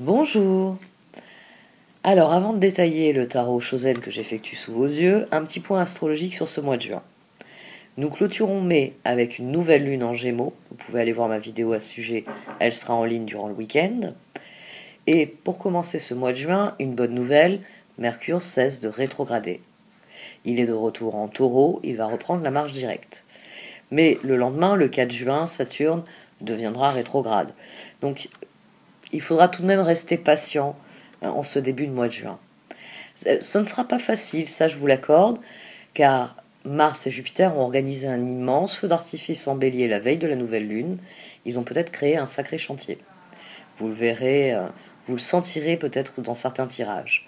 Bonjour. Alors, avant de détailler le tarot Chosen que j'effectue sous vos yeux, un petit point astrologique sur ce mois de juin. Nous clôturons mai avec une nouvelle lune en Gémeaux. Vous pouvez aller voir ma vidéo à ce sujet, elle sera en ligne durant le week-end. Et pour commencer ce mois de juin, une bonne nouvelle, Mercure cesse de rétrograder. Il est de retour en Taureau, il va reprendre la marche directe. Mais le lendemain, le 4 juin, Saturne deviendra rétrograde. Donc, il faudra tout de même rester patient en ce début de mois de juin. Ce ne sera pas facile, ça je vous l'accorde, car Mars et Jupiter ont organisé un immense feu d'artifice en Bélier la veille de la nouvelle lune. Ils ont peut-être créé un sacré chantier. Vous le verrez, vous le sentirez peut-être dans certains tirages.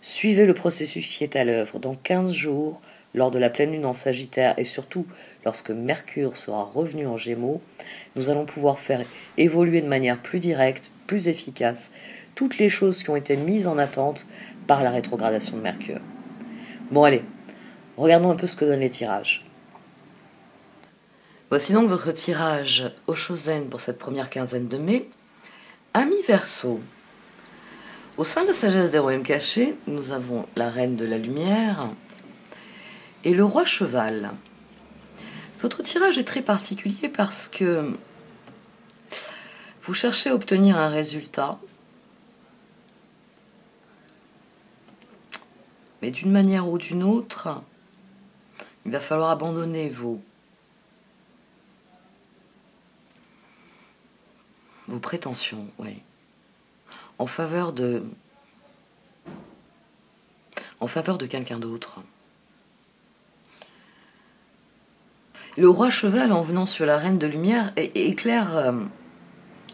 Suivez le processus qui est à l'œuvre. Dans 15 jours, lors de la pleine lune en Sagittaire et surtout lorsque Mercure sera revenu en Gémeaux, nous allons pouvoir faire évoluer de manière plus directe, plus efficace, toutes les choses qui ont été mises en attente par la rétrogradation de Mercure. Bon allez, regardons un peu ce que donnent les tirages. Voici donc votre tirage au Chosen pour cette première quinzaine de mai. Ami Verseau. Au sein de la sagesse des royaumes cachés, nous avons la reine de la lumière et le roi cheval. Votre tirage est très particulier parce que vous cherchez à obtenir un résultat, mais d'une manière ou d'une autre, il va falloir abandonner vos prétentions, oui, en faveur de quelqu'un d'autre. Le roi cheval, en venant sur la reine de lumière, éclaire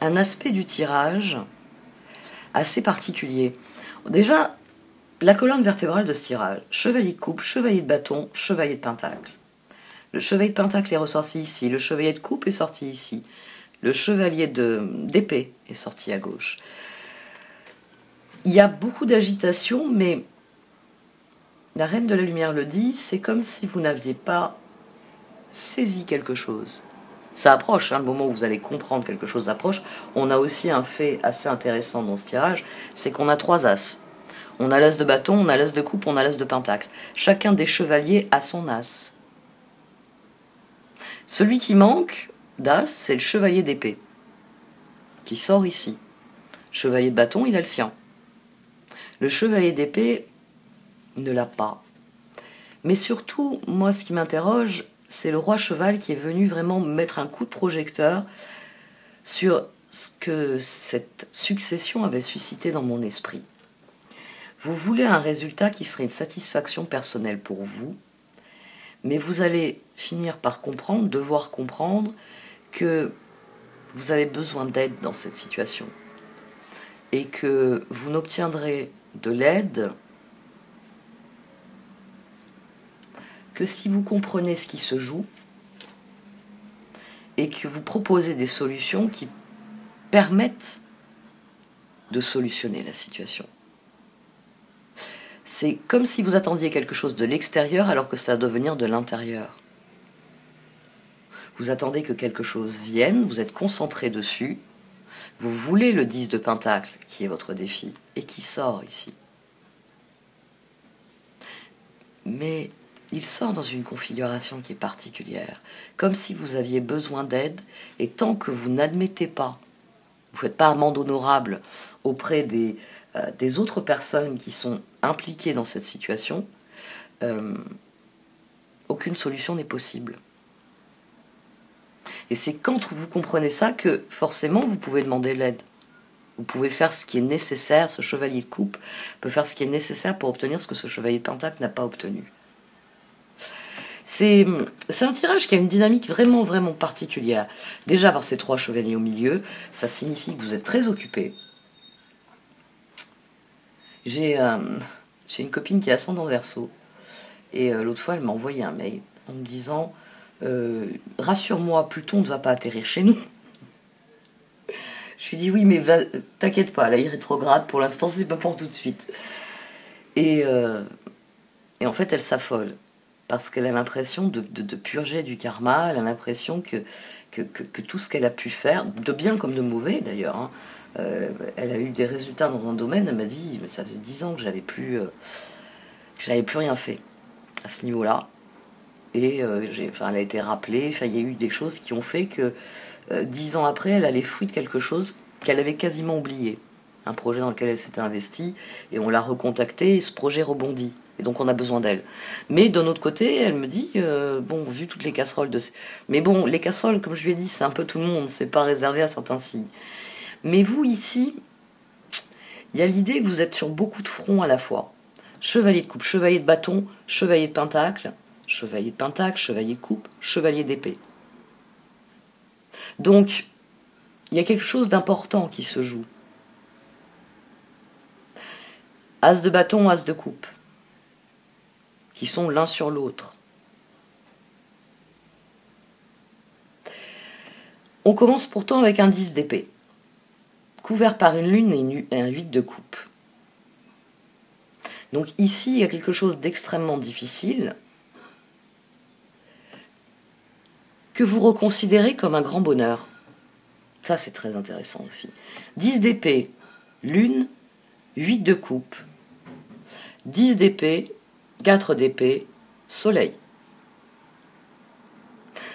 un aspect du tirage assez particulier. Déjà, la colonne vertébrale de ce tirage, chevalier de coupe, chevalier de bâton, chevalier de pentacle. Le chevalier de pentacle est ressorti ici, le chevalier de coupe est sorti ici, le chevalier d'épée est sorti à gauche. Il y a beaucoup d'agitation, mais la reine de la lumière le dit, c'est comme si vous n'aviez pas saisi quelque chose. Ça approche, le moment où vous allez comprendre quelque chose approche. On a aussi un fait assez intéressant dans ce tirage, c'est qu'on a 3 as. On a l'as de bâton, on a l'as de coupe, on a l'as de pentacle. Chacun des chevaliers a son as. Celui qui manque d'as, c'est le chevalier d'épée, qui sort ici. Chevalier de bâton, il a le sien. Le chevalier d'épée ne l'a pas. Mais surtout, moi, ce qui m'interroge, c'est le roi cheval qui est venu vraiment mettre un coup de projecteur sur ce que cette succession avait suscité dans mon esprit. Vous voulez un résultat qui serait une satisfaction personnelle pour vous, mais vous allez finir par devoir comprendre que vous avez besoin d'aide dans cette situation et que vous n'obtiendrez de l'aide que si vous comprenez ce qui se joue et que vous proposez des solutions qui permettent de solutionner la situation. C'est comme si vous attendiez quelque chose de l'extérieur alors que ça doit venir de l'intérieur. Vous attendez que quelque chose vienne, vous êtes concentré dessus, vous voulez le 10 de pentacle qui est votre défi et qui sort ici. Mais il sort dans une configuration qui est particulière, comme si vous aviez besoin d'aide, et tant que vous n'admettez pas, vous ne faites pas amende honorable auprès des autres personnes qui sont impliquées dans cette situation, aucune solution n'est possible. Et c'est quand vous comprenez ça que forcément vous pouvez demander l'aide. Vous pouvez faire ce qui est nécessaire, ce chevalier de coupe peut faire ce qui est nécessaire pour obtenir ce que ce chevalier de pentacle n'a pas obtenu. C'est un tirage qui a une dynamique vraiment, vraiment particulière. Déjà, par ces 3 chevaliers au milieu, ça signifie que vous êtes très occupé. J'ai une copine qui est ascendant Verseau. Et l'autre fois, elle m'a envoyé un mail en me disant « Rassure-moi, Pluton ne va pas atterrir chez nous. » Je lui ai dit « Oui, mais t'inquiète pas, là, il rétrograde, pour l'instant, c'est pas pour tout de suite. » Et en fait, elle s'affole. parce qu'elle a l'impression de purger du karma, elle a l'impression que tout ce qu'elle a pu faire, de bien comme de mauvais d'ailleurs, hein, elle a eu des résultats dans un domaine, elle m'a dit, ça faisait 10 ans que j'avais plus rien fait à ce niveau-là. Et elle a été rappelée, il y a eu des choses qui ont fait que 10 ans après, elle a les fruits de quelque chose qu'elle avait quasiment oublié. Un projet dans lequel elle s'était investie, et on l'a recontactée, et ce projet rebondit. Et donc on a besoin d'elle. Mais d'un autre côté, elle me dit, bon, vu toutes les casseroles de... Mais bon, les casseroles, comme je lui ai dit, c'est un peu tout le monde, c'est pas réservé à certains signes. Mais vous, ici, il y a l'idée que vous êtes sur beaucoup de fronts à la fois. Chevalier de coupe, chevalier de bâton, chevalier de pentacle, chevalier de pentacle, chevalier de coupe, chevalier d'épée. Donc, il y a quelque chose d'important qui se joue. As de bâton, as de coupe, qui sont l'un sur l'autre. On commence pourtant avec un 10 d'épée, couvert par une lune et un 8 de coupe. Donc ici, il y a quelque chose d'extrêmement difficile que vous reconsidérez comme un grand bonheur. Ça, c'est très intéressant aussi. 10 d'épée, lune, 8 de coupe, 10 d'épée, 4 d'épée, soleil.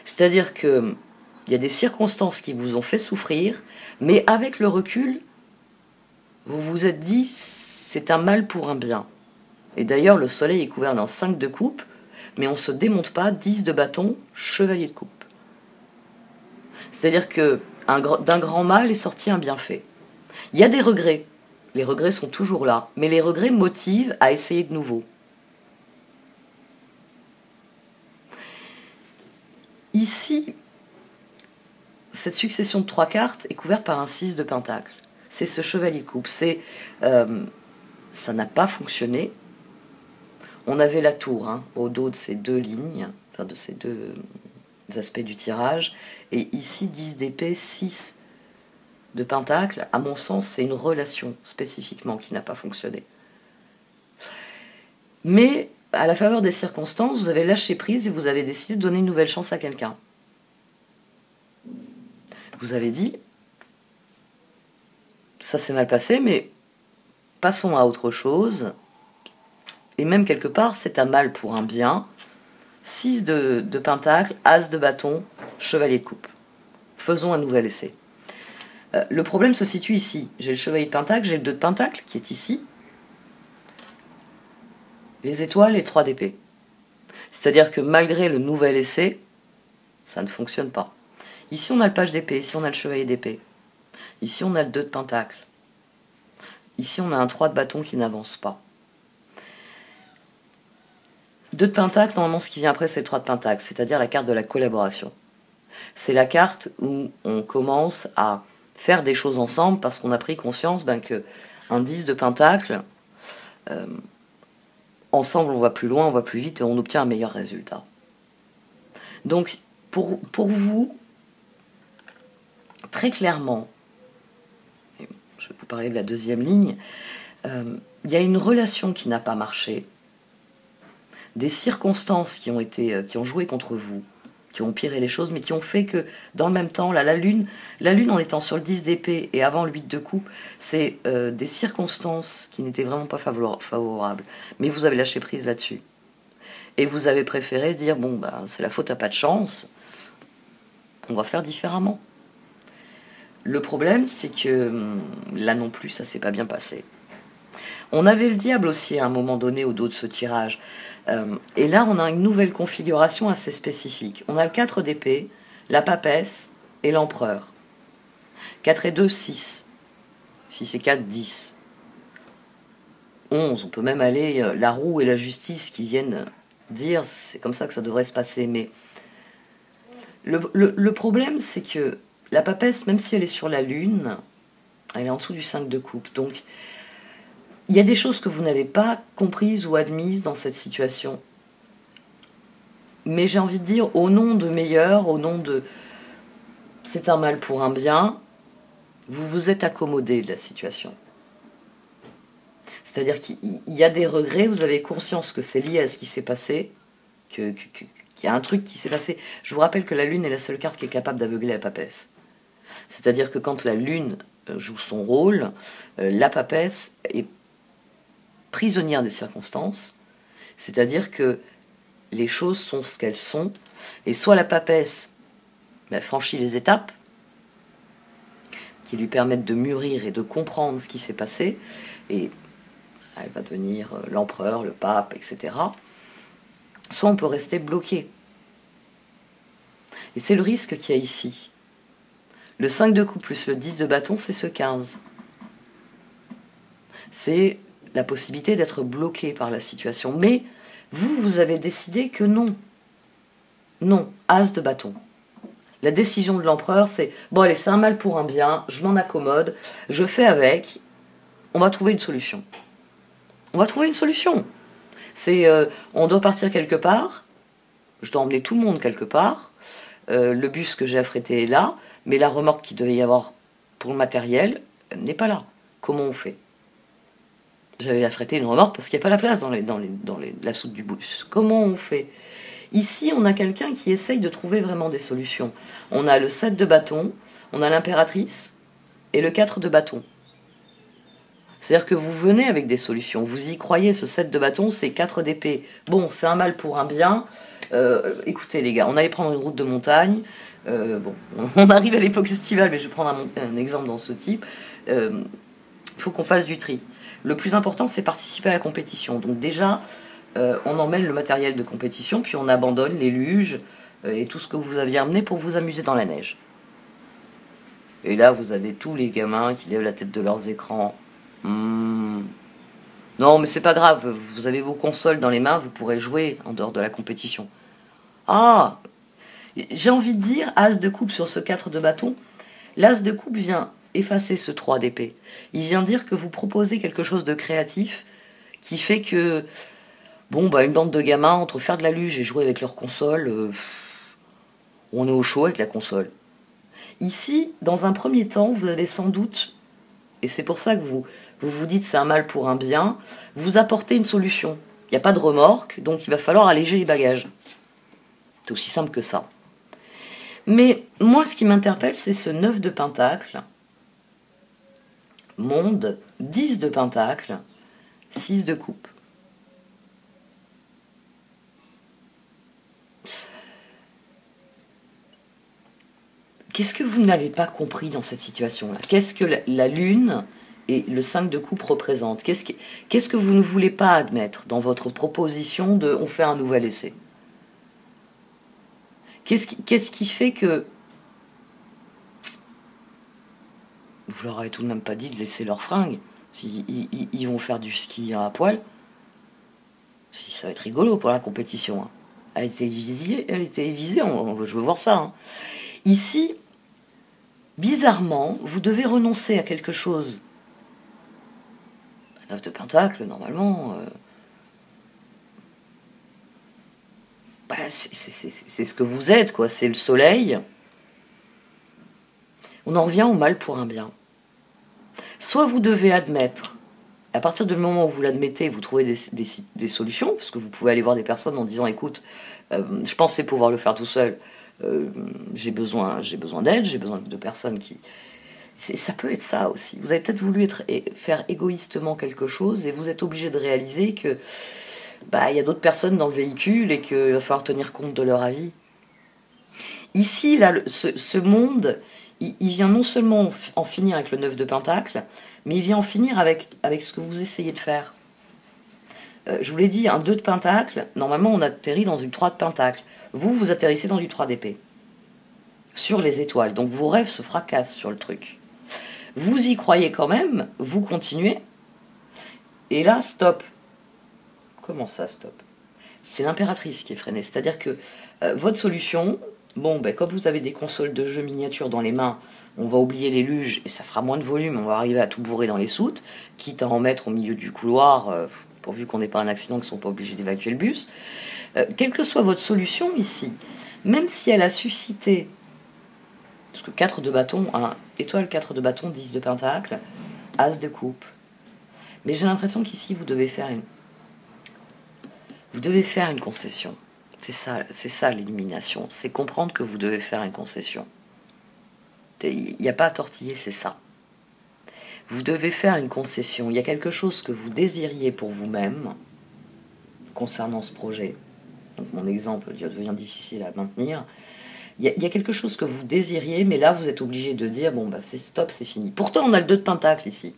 C'est-à-dire que il y a des circonstances qui vous ont fait souffrir, mais avec le recul, vous vous êtes dit, c'est un mal pour un bien. Et d'ailleurs, le soleil est couvert d'un 5 de coupe, mais on ne se démonte pas 10 de bâton, chevalier de coupe. C'est-à-dire que d'un grand mal est sorti un bienfait. Il y a des regrets. Les regrets sont toujours là, mais les regrets motivent à essayer de nouveau. Ici, cette succession de 3 cartes est couverte par un 6 de pentacle. C'est ce chevalier de coupe. Ça n'a pas fonctionné. On avait la tour au dos de ces deux lignes, enfin de ces deux aspects du tirage. Et ici, 10 d'épée, 6 de pentacle. À mon sens, c'est une relation spécifiquement qui n'a pas fonctionné. Mais, à la faveur des circonstances, vous avez lâché prise et vous avez décidé de donner une nouvelle chance à quelqu'un. Vous avez dit, ça s'est mal passé, mais passons à autre chose. Et même quelque part, c'est un mal pour un bien. 6 de pentacle, as de bâton, chevalier de coupe. Faisons un nouvel essai. Le problème se situe ici. J'ai le chevalier de pentacle, j'ai le 2 de pentacle qui est ici. Les étoiles et le 3 d'épée. C'est-à-dire que malgré le nouvel essai, ça ne fonctionne pas. Ici on a le page d'épée, ici on a le chevalier d'épée. Ici on a le 2 de pentacle. Ici on a un 3 de bâton qui n'avance pas. 2 de pentacle, normalement ce qui vient après c'est le 3 de pentacle, c'est-à-dire la carte de la collaboration. C'est la carte où on commence à faire des choses ensemble parce qu'on a pris conscience que un 10 de pentacle, ensemble on va plus loin, on va plus vite et on obtient un meilleur résultat. Donc pour vous, très clairement, je vais vous parler de la deuxième ligne, il y a une relation qui n'a pas marché, des circonstances qui ont joué contre vous, qui ont empiré les choses, mais qui ont fait que, dans le même temps, là, la lune en étant sur le 10 d'épée et avant le 8 de coupe, c'est des circonstances qui n'étaient vraiment pas favorables. Mais vous avez lâché prise là-dessus. Et vous avez préféré dire, bon, c'est la faute à pas de chance, on va faire différemment. Le problème, c'est que là non plus, ça s'est pas bien passé. On avait le diable aussi à un moment donné au dos de ce tirage. Et là, on a une nouvelle configuration assez spécifique. On a le 4 d'épée, la papesse et l'empereur. 4 et 2, 6. 6 et 4, 10. 11. On peut même aller la roue et la justice qui viennent dire c'est comme ça que ça devrait se passer. Mais le problème, c'est que la papesse, même si elle est sur la lune, elle est en dessous du 5 de coupe. Donc, il y a des choses que vous n'avez pas comprises ou admises dans cette situation. Mais j'ai envie de dire, au nom de meilleur, au nom de c'est un mal pour un bien, vous vous êtes accommodé de la situation. C'est-à-dire qu'il y a des regrets, vous avez conscience que c'est lié à ce qui s'est passé, qu'il y a un truc qui s'est passé. Je vous rappelle que la lune est la seule carte qui est capable d'aveugler la papesse. C'est-à-dire que quand la lune joue son rôle, la papesse est prisonnière des circonstances, c'est-à-dire que les choses sont ce qu'elles sont, et soit la papesse franchit les étapes qui lui permettent de mûrir et de comprendre ce qui s'est passé, et elle va devenir l'empereur, le pape, etc. Soit on peut rester bloqué. Et c'est le risque qu'il y a ici. Le 5 de coupe plus le 10 de bâton, c'est ce 15. C'est la possibilité d'être bloqué par la situation. Mais vous avez décidé que non. Non, as de bâton. La décision de l'empereur, c'est « Bon allez, c'est un mal pour un bien, je m'en accommode, je fais avec, on va trouver une solution. » On va trouver une solution. C'est on doit partir quelque part, je dois emmener tout le monde quelque part, le bus que j'ai affrété est là, mais la remorque qu'il devait y avoir pour le matériel n'est pas là. Comment on fait? J'avais affrété une remorque parce qu'il n'y a pas la place dans la soute du bus. Comment on fait? Ici, on a quelqu'un qui essaye de trouver vraiment des solutions. On a le 7 de bâton, on a l'impératrice et le 4 de bâton. C'est-à-dire que vous venez avec des solutions. Vous y croyez, ce 7 de bâton, c'est 4 d'épée. Bon, c'est un mal pour un bien. Écoutez les gars, on allait prendre une route de montagne. Bon, on arrive à l'époque estivale, mais je vais prendre un exemple dans ce type. Il faut qu'on fasse du tri. Le plus important, c'est participer à la compétition. Donc déjà, on emmène le matériel de compétition, puis on abandonne les luges et tout ce que vous aviez amené pour vous amuser dans la neige. Et là, vous avez tous les gamins qui lèvent la tête de leurs écrans. Non, mais c'est pas grave, vous avez vos consoles dans les mains, vous pourrez jouer en dehors de la compétition. Ah, j'ai envie de dire, as de coupe sur ce 4 de bâton. L'as de coupe vient effacer ce 3 d'épée. Il vient dire que vous proposez quelque chose de créatif qui fait que, bon, une bande de gamins, entre faire de la luge et jouer avec leur console, on est au chaud avec la console. Ici, dans un premier temps, vous avez sans doute, et c'est pour ça que vous dites c'est un mal pour un bien, vous apportez une solution. Il n'y a pas de remorque, donc il va falloir alléger les bagages. C'est aussi simple que ça. Mais moi, ce qui m'interpelle, c'est ce 9 de pentacle, monde, 10 de pentacle, 6 de coupe. Qu'est-ce que vous n'avez pas compris dans cette situation-là? Qu'est-ce que la lune et le 5 de coupe représentent? Qu'est-ce que vous ne voulez pas admettre dans votre proposition de « on fait un nouvel essai » ? Qu'est-ce qui fait que vous leur avez tout de même pas dit de laisser leurs fringues s'ils vont faire du ski à poil? Ça va être rigolo pour la compétition. Hein. Elle était visée, je veux voir ça. Hein. Ici, bizarrement, vous devez renoncer à quelque chose. 9 de pentacle, normalement, c'est ce que vous êtes, quoi. C'est le soleil. On en revient au mal pour un bien. Soit vous devez admettre, à partir du moment où vous l'admettez, vous trouvez des solutions, parce que vous pouvez aller voir des personnes en disant, écoute, je pensais pouvoir le faire tout seul, j'ai besoin d'aide, j'ai besoin de personnes qui... Ça peut être ça aussi. Vous avez peut-être voulu faire égoïstement quelque chose et vous êtes obligé de réaliser que y a d'autres personnes dans le véhicule et qu'il va falloir tenir compte de leur avis. Ici, là, ce monde, il vient non seulement en finir avec le 9 de pentacle, mais il vient en finir avec ce que vous essayez de faire. Je vous l'ai dit, un 2 de pentacle, normalement on atterrit dans une 3 de pentacle. Vous atterrissez dans du 3 d'épée. Sur les étoiles. Donc vos rêves se fracassent sur le truc. Vous y croyez quand même, vous continuez. Et là, stop. Comment ça, stop? C'est l'impératrice qui est freinée. C'est-à-dire que votre solution, comme vous avez des consoles de jeux miniatures dans les mains, on va oublier les luges et ça fera moins de volume, on va arriver à tout bourrer dans les soutes, quitte à en mettre au milieu du couloir, pourvu qu'on n'ait pas un accident, qu'ils ne sont pas obligés d'évacuer le bus. Quelle que soit votre solution ici, même si elle a suscité, parce que 4 de bâton, étoile 4 de bâton, 10 de pentacle, as de coupe. Mais j'ai l'impression qu'ici vous devez faire une concession. C'est ça l'illumination. C'est comprendre que vous devez faire une concession. Il n'y a pas à tortiller, c'est ça. Vous devez faire une concession. Il y a quelque chose que vous désiriez pour vous-même concernant ce projet. Donc mon exemple devient difficile à maintenir. Il y a quelque chose que vous désiriez, mais là vous êtes obligé de dire bon bah c'est stop, c'est fini. Pourtant on a le 2 de pentacle ici.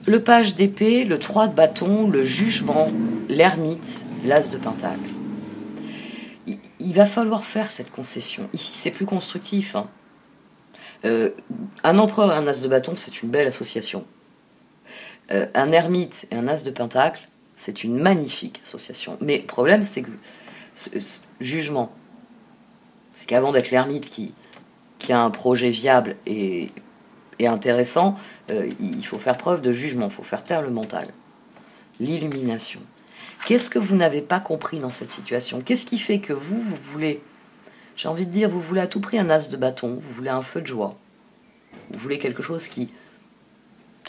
Le page d'épée, le 3 de bâton, le jugement, l'ermite, l'as de pentacle. Il va falloir faire cette concession. Ici, c'est plus constructif. Hein. Un empereur et un as de bâton, c'est une belle association. Un ermite et un as de pentacle, c'est une magnifique association. Mais le problème, c'est que jugement, c'est qu'avant d'être l'ermite qui a un projet viable et intéressant, il faut faire preuve de jugement, il faut faire taire le mental. L'illumination. Qu'est-ce que vous n'avez pas compris dans cette situation? Qu'est-ce qui fait que vous voulez, j'ai envie de dire, vous voulez à tout prix un as de bâton, vous voulez un feu de joie, vous voulez quelque chose qui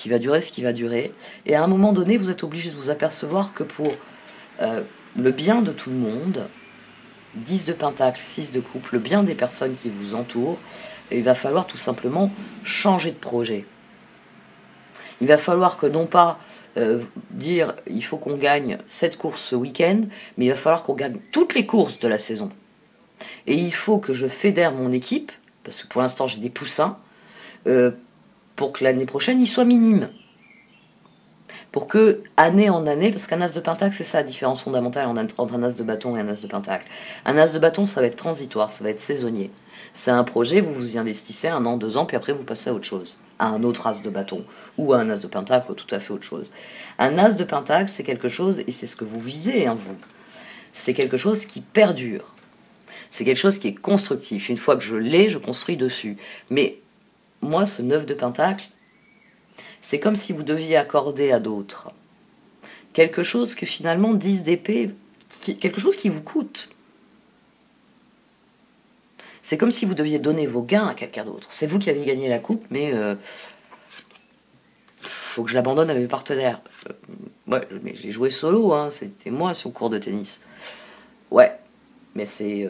va durer ce qui va durer, et à un moment donné, vous êtes obligé de vous apercevoir que pour le bien de tout le monde, 10 de pentacle, 6 de coupe, le bien des personnes qui vous entourent, il va falloir tout simplement changer de projet. Il va falloir que non pas dire il faut qu'on gagne cette course ce week-end, mais il va falloir qu'on gagne toutes les courses de la saison. Et il faut que je fédère mon équipe, parce que pour l'instant j'ai des poussins, pour que l'année prochaine il soit minime. Pour que, année en année, parce qu'un as de pentacle, c'est ça la différence fondamentale entre un as de bâton et un as de pentacle. Un as de bâton, ça va être transitoire, ça va être saisonnier. C'est un projet, vous vous y investissez 1 an, 2 ans, puis après vous passez à autre chose, à un autre as de bâton, ou à un as de pentacle, ou tout à fait autre chose. Un as de pentacle, c'est quelque chose, et c'est ce que vous visez, hein, vous. C'est quelque chose qui perdure. C'est quelque chose qui est constructif. Une fois que je l'ai, je construis dessus. Mais moi, ce 9 de pentacle, c'est comme si vous deviez accorder à d'autres quelque chose que finalement 10 d'épée, quelque chose qui vous coûte. C'est comme si vous deviez donner vos gains à quelqu'un d'autre. C'est vous qui aviez gagné la coupe, mais faut que je l'abandonne à mes partenaires. Ouais, mais j'ai joué solo, hein, c'était moi sur le cours de tennis. Ouais, mais c'est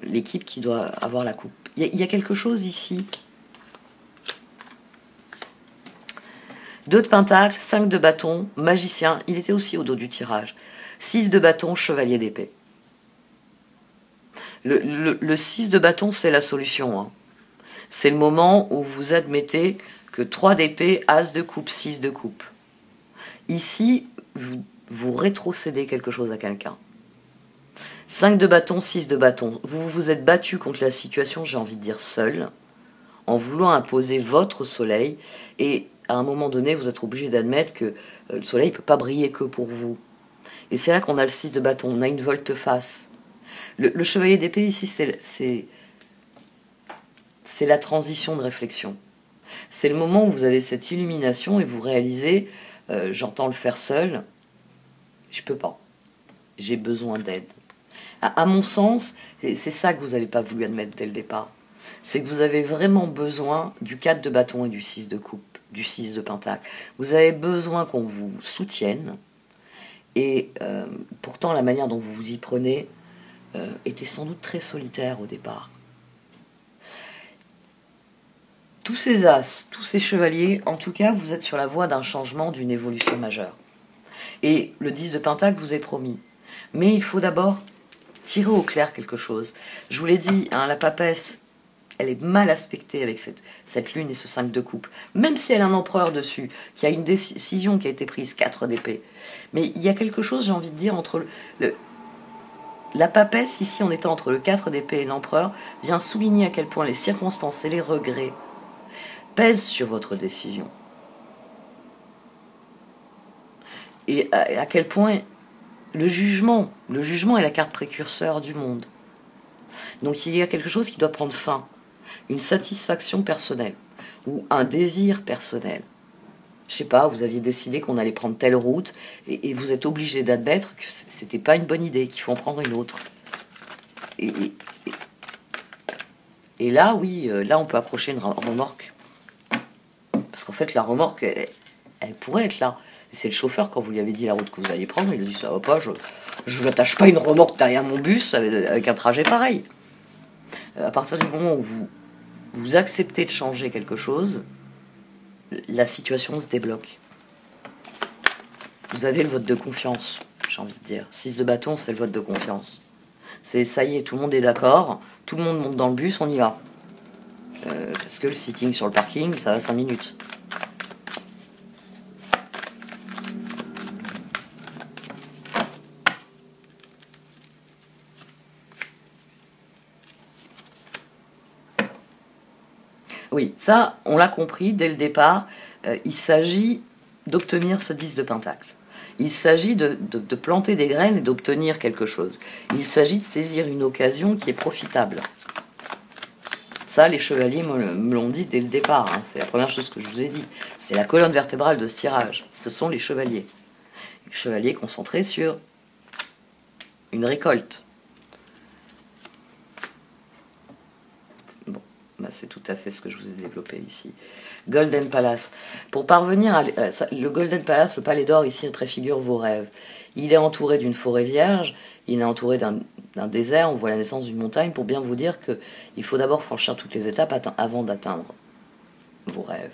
l'équipe qui doit avoir la coupe. Il y a quelque chose ici. 2 de pentacle, 5 de bâton, magicien, il était aussi au dos du tirage. 6 de bâton, chevalier d'épée. Le 6 de bâton, c'est la solution. Hein. C'est le moment où vous admettez que 3 d'épée, as de coupe, 6 de coupe. Ici, vous rétrocédez quelque chose à quelqu'un. 5 de bâton, 6 de bâton. Vous vous êtes battu contre la situation, j'ai envie de dire seul, en voulant imposer votre soleil, et à un moment donné, vous êtes obligé d'admettre que le soleil ne peut pas briller que pour vous. Et c'est là qu'on a le 6 de bâton, on a une volte-face. Le chevalier d'épée, ici, c'est la transition de réflexion. C'est le moment où vous avez cette illumination et vous réalisez, j'entends le faire seul, je peux pas. J'ai besoin d'aide. À mon sens, c'est ça que vous n'avez pas voulu admettre dès le départ. C'est que vous avez vraiment besoin du 4 de bâton et du 6 de coupe, du 6 de pentacle. Vous avez besoin qu'on vous soutienne. Et pourtant, la manière dont vous vous y prenez était sans doute très solitaire au départ. Tous ces as, tous ces chevaliers, en tout cas, vous êtes sur la voie d'un changement, d'une évolution majeure. Et le 10 de pentacle vous est promis. Mais il faut d'abord tirer au clair quelque chose. Je vous l'ai dit, hein, la papesse, elle est mal aspectée avec cette lune et ce 5 de coupe. Même si elle a un empereur dessus, qu'il y a une décision qui a été prise, 4 d'épée. Mais il y a quelque chose, j'ai envie de dire, entre la papesse, ici, en étant entre le 4 d'épée et l'empereur, vient souligner à quel point les circonstances et les regrets pèsent sur votre décision. Et à quel point le jugement est la carte précurseur du monde. Donc il y a quelque chose qui doit prendre fin. Une satisfaction personnelle ou un désir personnel. Je sais pas, vous aviez décidé qu'on allait prendre telle route et vous êtes obligé d'admettre que c'était pas une bonne idée, qu'il faut en prendre une autre. Et là, oui, là on peut accrocher une remorque. Parce qu'en fait, la remorque, elle pourrait être là. Et c'est le chauffeur, quand vous lui avez dit la route que vous alliez prendre, il a dit ça va pas, je n'attache pas une remorque derrière mon bus avec un trajet pareil. À partir du moment où vous acceptez de changer quelque chose, la situation se débloque. Vous avez le vote de confiance, j'ai envie de dire. 6 de bâton, c'est le vote de confiance. C'est ça y est, tout le monde est d'accord, tout le monde monte dans le bus, on y va. Parce que le sitting sur le parking, ça va 5 minutes. Oui, ça, on l'a compris dès le départ. Il s'agit d'obtenir ce 10 de pentacle. Il s'agit de planter des graines et d'obtenir quelque chose. Il s'agit de saisir une occasion qui est profitable. Ça, les chevaliers me l'ont dit dès le départ. Hein. C'est la première chose que je vous ai dit. C'est la colonne vertébrale de ce tirage. Ce sont les chevaliers. Les chevaliers concentrés sur une récolte. Bon, bah c'est tout à fait ce que je vous ai développé ici. Golden Palace. Pour parvenir à le Golden Palace, le palais d'or ici préfigure vos rêves. Il est entouré d'une forêt vierge, il est entouré d'un désert, on voit la naissance d'une montagne pour bien vous dire qu'il faut d'abord franchir toutes les étapes avant d'atteindre vos rêves.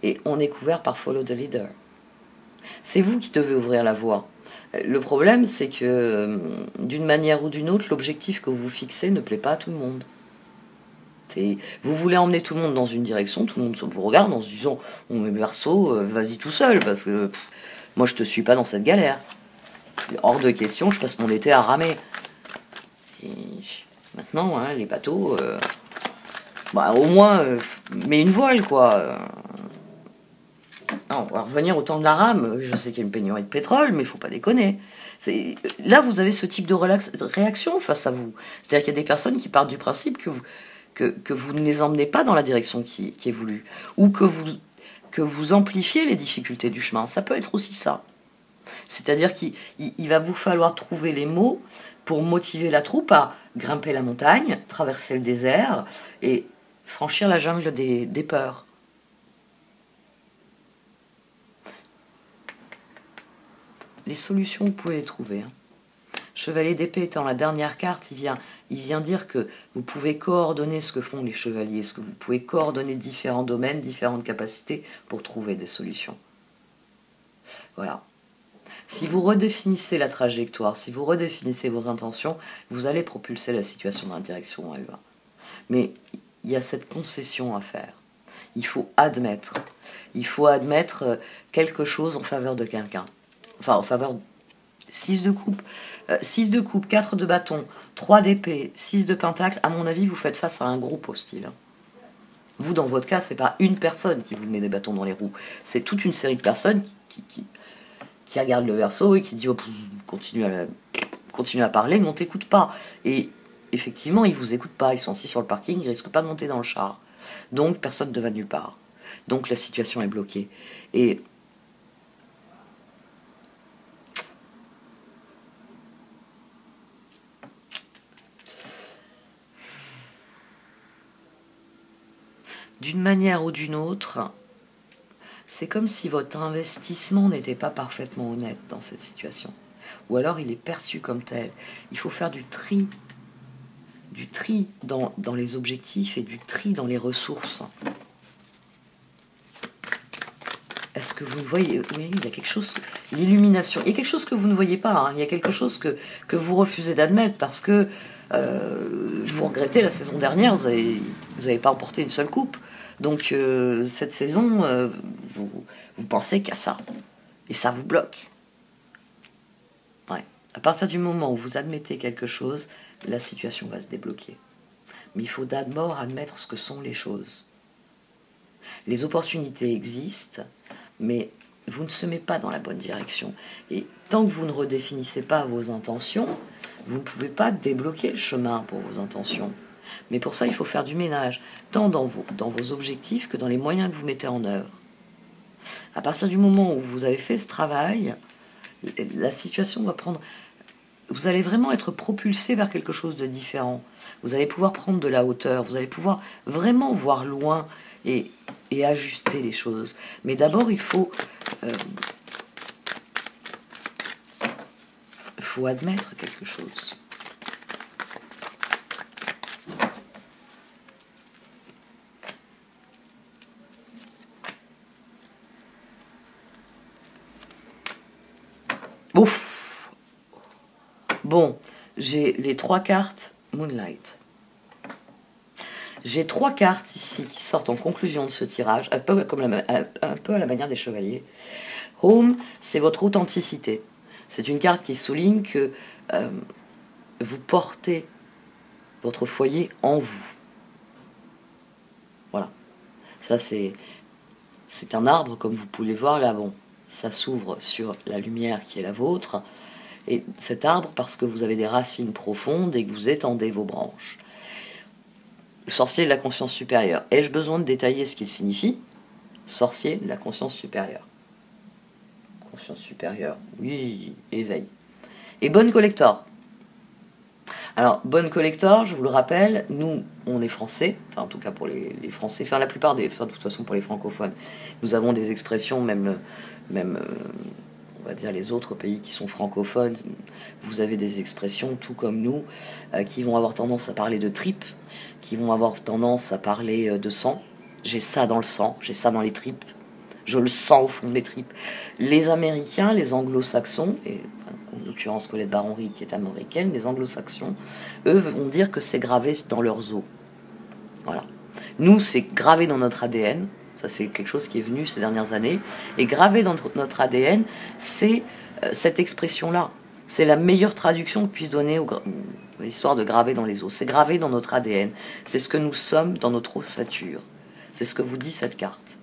Et on est couvert par Follow the Leader. C'est vous qui devez ouvrir la voie. Le problème, c'est que d'une manière ou d'une autre, l'objectif que vous fixez ne plaît pas à tout le monde. Vous voulez emmener tout le monde dans une direction, tout le monde vous regarde en se disant « Oh mais Verseau, vas-y tout seul, parce que moi je te suis pas dans cette galère. Hors de question, je passe mon été à ramer. » Maintenant, hein, les bateaux, bah, au moins, mets une voile, quoi. Non, on va revenir au temps de la rame. Je sais qu'il y a une pénurie de pétrole, mais il faut pas déconner. Là, vous avez ce type de réaction face à vous. C'est-à-dire qu'il y a des personnes qui partent du principe que vous ne les emmenez pas dans la direction qui est voulue, ou que vous amplifiez les difficultés du chemin. Ça peut être aussi ça. C'est-à-dire qu'il va vous falloir trouver les mots pour motiver la troupe à grimper la montagne, traverser le désert et franchir la jungle des peurs. Les solutions, vous pouvez les trouver. Hein. Chevalier d'épée étant la dernière carte, il vient dire que vous pouvez coordonner ce que font les chevaliers, ce que vous pouvez coordonner différents domaines, différentes capacités pour trouver des solutions. Voilà. Si vous redéfinissez la trajectoire, si vous redéfinissez vos intentions, vous allez propulser la situation dans la direction où elle va. Mais il y a cette concession à faire. Il faut admettre. Il faut admettre quelque chose en faveur de quelqu'un. Enfin, en faveur de 6 de coupe. 6 de coupe, 4 de bâton, 3 d'épée, 6 de pentacle. À mon avis, vous faites face à un groupe hostile. Vous, dans votre cas, c'est pas une personne qui vous met des bâtons dans les roues. C'est toute une série de personnes qui regarde le Verseau et qui dit oh, continue à parler, mais on t'écoute pas. Et effectivement, ils vous écoutent pas, ils sont assis sur le parking, ils risquent pas de monter dans le char. Donc personne ne va nulle part. Donc la situation est bloquée. Et d'une manière ou d'une autre, c'est comme si votre investissement n'était pas parfaitement honnête dans cette situation. Ou alors il est perçu comme tel. Il faut faire du tri dans les objectifs et du tri dans les ressources. Est-ce que vous voyez? Oui, il y a quelque chose, l'illumination. Il y a quelque chose que vous ne voyez pas. Hein. Il y a quelque chose que vous refusez d'admettre parce que vous regrettez la saison dernière, vous avez pas remporté une seule coupe. Donc cette saison, vous pensez qu'à ça. Et ça vous bloque. Ouais. À partir du moment où vous admettez quelque chose, la situation va se débloquer. Mais il faut d'abord admettre ce que sont les choses. Les opportunités existent, mais vous ne semez pas dans la bonne direction. Et tant que vous ne redéfinissez pas vos intentions, vous ne pouvez pas débloquer le chemin pour vos intentions. Mais pour ça, il faut faire du ménage, tant dans vos objectifs que dans les moyens que vous mettez en œuvre. À partir du moment où vous avez fait ce travail, la situation va prendre... Vous allez vraiment être propulsé vers quelque chose de différent. Vous allez pouvoir prendre de la hauteur, vous allez pouvoir vraiment voir loin et ajuster les choses. Mais d'abord, il faut admettre quelque chose. Ouf. Bon, j'ai les 3 cartes Moonlight. J'ai 3 cartes ici qui sortent en conclusion de ce tirage, un peu à la manière des chevaliers. Home, c'est votre authenticité. C'est une carte qui souligne que vous portez votre foyer en vous. Voilà. Ça, c'est un arbre, comme vous pouvez le voir là. Bon, ça s'ouvre sur la lumière qui est la vôtre. Et cet arbre, parce que vous avez des racines profondes et que vous étendez vos branches. Le sorcier de la conscience supérieure. Ai-je besoin de détailler ce qu'il signifie? Sorcier de la conscience supérieure. Conscience supérieure, oui, éveil. Et bonne collector. Alors, bonne collector, je vous le rappelle, nous, on est français, enfin en tout cas pour les français, enfin la plupart des, enfin de toute façon pour les francophones, nous avons des expressions, même on va dire les autres pays qui sont francophones, vous avez des expressions, tout comme nous, qui vont avoir tendance à parler de tripes, qui vont avoir tendance à parler de sang. J'ai ça dans le sang, j'ai ça dans les tripes, je le sens au fond de mes tripes. Les Américains, les Anglo-Saxons, et en l'occurrence Colette Baron-Reid qui est américaine, les Anglo-Saxons, eux vont dire que c'est gravé dans leurs os. Voilà. Nous, c'est gravé dans notre ADN. Ça, c'est quelque chose qui est venu ces dernières années. Et gravé dans notre ADN, c'est cette expression-là. C'est la meilleure traduction qu'on puisse donner à l'histoire de graver dans les os. C'est gravé dans notre ADN. C'est ce que nous sommes dans notre ossature. C'est ce que vous dit cette carte.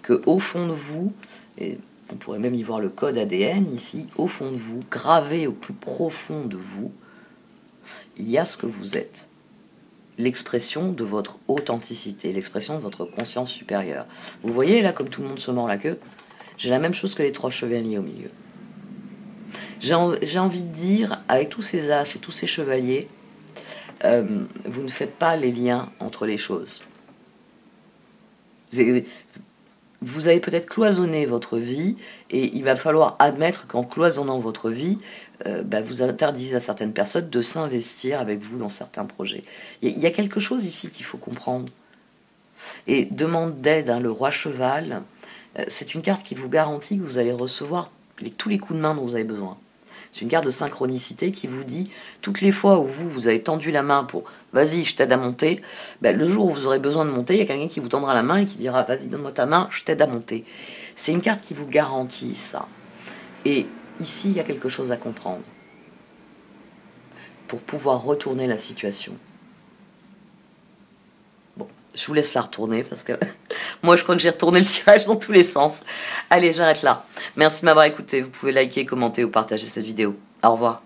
Que au fond de vous, et on pourrait même y voir le code ADN ici, au fond de vous, gravé au plus profond de vous, il y a ce que vous êtes. L'expression de votre authenticité, l'expression de votre conscience supérieure. Vous voyez là, comme tout le monde se mord la queue, j'ai la même chose que les 3 chevaliers au milieu. J'ai envie de dire, avec tous ces as et tous ces chevaliers, vous ne faites pas les liens entre les choses. Vous avez peut-être cloisonné votre vie et il va falloir admettre qu'en cloisonnant votre vie, vous interdisez à certaines personnes de s'investir avec vous dans certains projets. Il y a quelque chose ici qu'il faut comprendre. Et demande d'aide, le roi cheval, c'est une carte qui vous garantit que vous allez recevoir tous les coups de main dont vous avez besoin. C'est une carte de synchronicité qui vous dit, toutes les fois où vous avez tendu la main pour « vas-y, je t'aide à monter », le jour où vous aurez besoin de monter, il y a quelqu'un qui vous tendra la main et qui dira « vas-y, donne-moi ta main, je t'aide à monter ». C'est une carte qui vous garantit ça. Et ici, il y a quelque chose à comprendre pour pouvoir retourner la situation. Bon, je vous laisse la retourner parce que moi, je crois que j'ai retourné le tirage dans tous les sens. Allez, j'arrête là. Merci de m'avoir écouté. Vous pouvez liker, commenter ou partager cette vidéo. Au revoir.